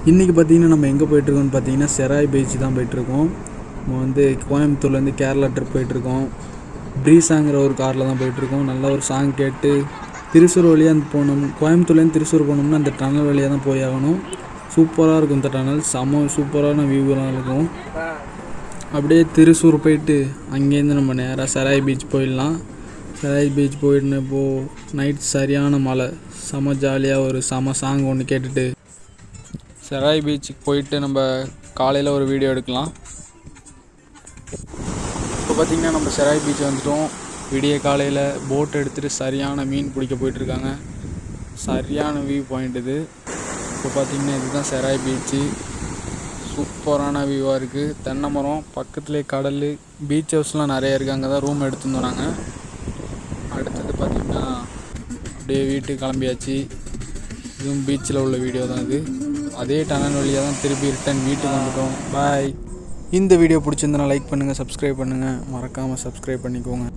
இன்றைக்கி பார்த்திங்கன்னா நம்ம எங்கே போயிட்டுருக்கோம்னு பார்த்தீங்கன்னா செராய் பீச் தான் போயிட்டுருக்கோம். நம்ம வந்து கோயம்புத்தூர்லேருந்து கேரளா ட்ரிப் போயிட்டுருக்கோம். ப்ரீஸாங்கிற ஒரு காரில் தான் போயிட்டுருக்கோம். நல்ல ஒரு சாங் கேட்டு திருச்சூர் வழியாக போகணும். கோயம்புத்தூர்லேருந்து திருச்சூர் போனோம்னா அந்த டனல் வழியாக தான் போய் ஆகணும். சூப்பராக இருக்கும் இந்த டனல், செம்ம சூப்பரான வியூவெலாம் இருக்கும். அப்படியே திருச்சூர் போயிட்டு அங்கேருந்து நம்ம நேராக செராய் பீச் போயிடலாம். செராய் பீச் போயிட்டு இப்போது நைட் சரியான மழை, செம ஜாலியாக ஒரு செம சாங் ஒன்று கேட்டுட்டு செராய் பீச்சுக்கு போயிட்டு நம்ம காலையில் ஒரு வீடியோ எடுக்கலாம். இப்போ பார்த்திங்கன்னா நம்ம செராய் பீச் வந்துட்டோம். விடிய காலையில் போட் எடுத்துகிட்டு சரியான மீன் பிடிக்க போயிட்டுருக்காங்க. சரியான வியூ பாயிண்ட் இது. இப்போ பார்த்திங்கன்னா இதுதான் செராய் பீச்சு. சூப்பரான வியூவாக இருக்குது. தென்னை மரம் பக்கத்துலேயே கடல், பீச் ஹவுஸ்லாம் நிறைய இருக்குது. அங்கே தான் ரூம் எடுத்துருந்தோம் நாங்கள். அடுத்தது பார்த்திங்கன்னா அப்படியே வீட்டுக்கு கிளம்பியாச்சு. இதுவும் பீச்சில் உள்ள வீடியோ தான் இது. அதே டனல் வழியாக தான் திருப்பி ரிட்டன் வீட்டுக்கு வந்துட்டோம். பாய். இந்த வீடியோ பிடிச்சிருந்தனா லைக் பண்ணுங்கள், சப்ஸ்கிரைப் பண்ணுங்கள், மறக்காமல் சப்ஸ்கிரைப் பண்ணிக்கோங்க.